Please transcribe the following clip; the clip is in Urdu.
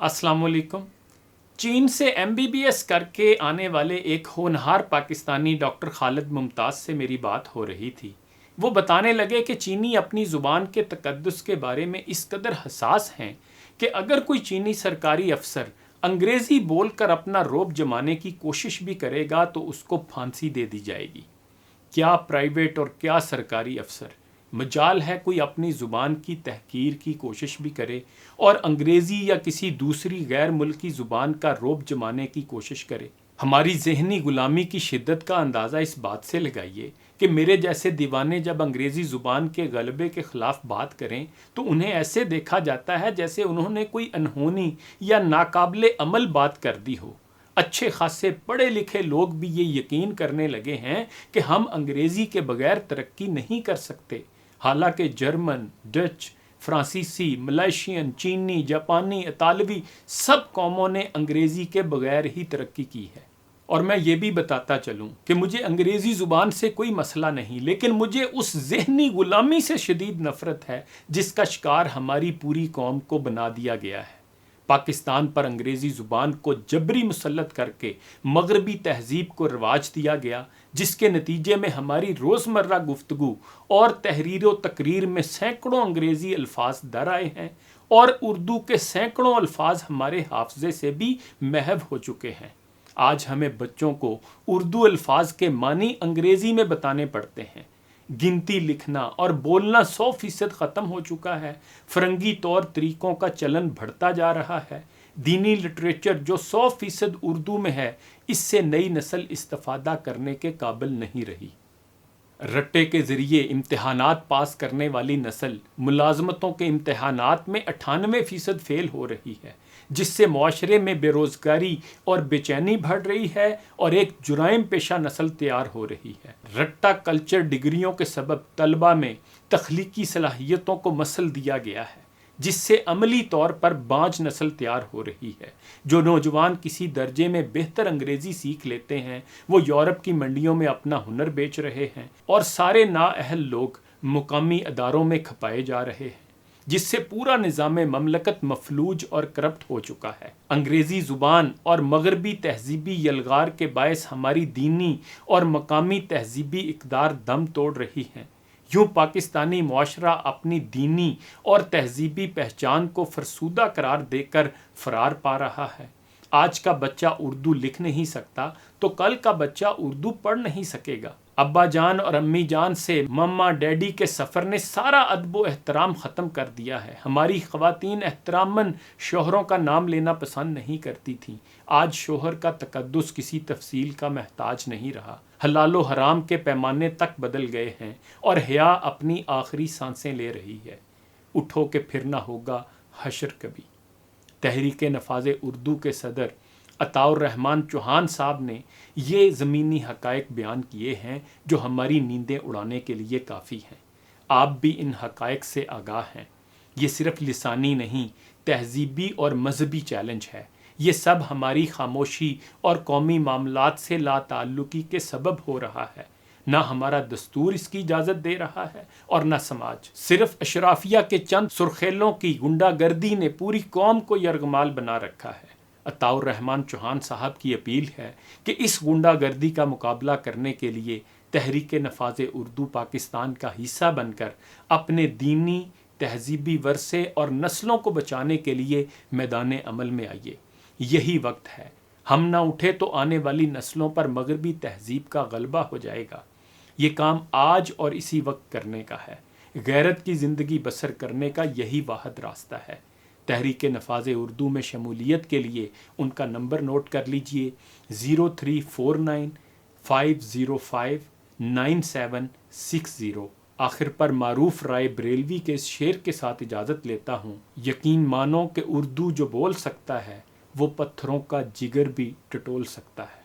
السلام علیکم۔ چین سے MBBS کر کے آنے والے ایک ہونہار پاکستانی ڈاکٹر خالد ممتاز سے میری بات ہو رہی تھی۔ وہ بتانے لگے کہ چینی اپنی زبان کے تقدس کے بارے میں اس قدر حساس ہیں کہ اگر کوئی چینی سرکاری افسر انگریزی بول کر اپنا رعب جمانے کی کوشش بھی کرے گا تو اس کو پھانسی دے دی جائے گی۔ کیا پرائیویٹ اور کیا سرکاری افسر مجال ہے کوئی اپنی زبان کی تحقیر کی کوشش بھی کرے اور انگریزی یا کسی دوسری غیر ملکی زبان کا رعب جمانے کی کوشش کرے؟ ہماری ذہنی غلامی کی شدت کا اندازہ اس بات سے لگائیے کہ میرے جیسے دیوانے جب انگریزی زبان کے غلبے کے خلاف بات کریں تو انہیں ایسے دیکھا جاتا ہے جیسے انہوں نے کوئی انہونی یا ناقابل عمل بات کر دی ہو۔ اچھے خاصے پڑھے لکھے لوگ بھی یہ یقین کرنے لگے ہیں کہ ہم انگریزی کے بغیر ترقی نہیں کر سکتے، حالانکہ جرمن، ڈچ، فرانسیسی، ملائیشین، چینی، جاپانی، اطالوی سب قوموں نے انگریزی کے بغیر ہی ترقی کی ہے۔ اور میں یہ بھی بتاتا چلوں کہ مجھے انگریزی زبان سے کوئی مسئلہ نہیں، لیکن مجھے اس ذہنی غلامی سے شدید نفرت ہے جس کا شکار ہماری پوری قوم کو بنا دیا گیا ہے۔ پاکستان پر انگریزی زبان کو جبری مسلط کر کے مغربی تہذیب کو رواج دیا گیا، جس کے نتیجے میں ہماری روزمرہ گفتگو اور تحریر و تقریر میں سینکڑوں انگریزی الفاظ در آئے ہیں اور اردو کے سینکڑوں الفاظ ہمارے حافظے سے بھی محو ہو چکے ہیں۔ آج ہمیں بچوں کو اردو الفاظ کے معنی انگریزی میں بتانے پڑتے ہیں۔ گنتی لکھنا اور بولنا 100% ختم ہو چکا ہے۔ فرنگی طور طریقوں کا چلن بڑھتا جا رہا ہے۔ دینی لٹریچر جو 100% اردو میں ہے، اس سے نئی نسل استفادہ کرنے کے قابل نہیں رہی۔ رٹے کے ذریعے امتحانات پاس کرنے والی نسل ملازمتوں کے امتحانات میں 98% فیل ہو رہی ہے، جس سے معاشرے میں بے روزگاری اور بے چینی بڑھ رہی ہے اور ایک جرائم پیشہ نسل تیار ہو رہی ہے۔ رٹا کلچر ڈگریوں کے سبب طلبہ میں تخلیقی صلاحیتوں کو مسل دیا گیا ہے، جس سے عملی طور پر بانج نسل تیار ہو رہی ہے۔ جو نوجوان کسی درجے میں بہتر انگریزی سیکھ لیتے ہیں وہ یورپ کی منڈیوں میں اپنا ہنر بیچ رہے ہیں اور سارے نااہل لوگ مقامی اداروں میں کھپائے جا رہے ہیں، جس سے پورا نظام مملکت مفلوج اور کرپٹ ہو چکا ہے۔ انگریزی زبان اور مغربی تہذیبی یلغار کے باعث ہماری دینی اور مقامی تہذیبی اقدار دم توڑ رہی ہیں۔ یوں پاکستانی معاشرہ اپنی دینی اور تہذیبی پہچان کو فرسودہ قرار دے کر فرار پا رہا ہے۔ آج کا بچہ اردو لکھ نہیں سکتا تو کل کا بچہ اردو پڑھ نہیں سکے گا۔ ابا جان اور امی جان سے مما ڈیڈی کے سفر نے سارا ادب و احترام ختم کر دیا ہے۔ ہماری خواتین احتراماً شوہروں کا نام لینا پسند نہیں کرتی تھیں۔ آج شوہر کا تقدس کسی تفصیل کا محتاج نہیں رہا۔ حلال و حرام کے پیمانے تک بدل گئے ہیں اور حیا اپنی آخری سانسیں لے رہی ہے۔ اٹھو کہ پھر نہ ہوگا حشر کبھی۔ تحریک نفاذ اردو کے صدر عطاء الرحمن چوہان صاحب نے یہ زمینی حقائق بیان کیے ہیں جو ہماری نیندیں اڑانے کے لیے کافی ہیں۔ آپ بھی ان حقائق سے آگاہ ہیں۔ یہ صرف لسانی نہیں، تہذیبی اور مذہبی چیلنج ہے۔ یہ سب ہماری خاموشی اور قومی معاملات سے لا تعلقی کے سبب ہو رہا ہے۔ نہ ہمارا دستور اس کی اجازت دے رہا ہے اور نہ سماج۔ صرف اشرافیہ کے چند سرخیلوں کی غنڈہ گردی نے پوری قوم کو یرغمال بنا رکھا ہے۔ عطاء الرحمن چوہان صاحب کی اپیل ہے کہ اس غنڈہ گردی کا مقابلہ کرنے کے لیے تحریک نفاذ اردو پاکستان کا حصہ بن کر اپنے دینی، تہذیبی ورثے اور نسلوں کو بچانے کے لیے میدان عمل میں آئیے۔ یہی وقت ہے۔ ہم نہ اٹھے تو آنے والی نسلوں پر مغربی تہذیب کا غلبہ ہو جائے گا۔ یہ کام آج اور اسی وقت کرنے کا ہے۔ غیرت کی زندگی بسر کرنے کا یہی واحد راستہ ہے۔ تحریک نفاذ اردو میں شمولیت کے لیے ان کا نمبر نوٹ کر لیجئے 0349505960۔ آخر پر معروف رائے بریلوی کے اس شعر کے ساتھ اجازت لیتا ہوں۔ یقین مانو کہ اردو جو بول سکتا ہے وہ پتھروں کا جگر بھی ٹٹول سکتا ہے۔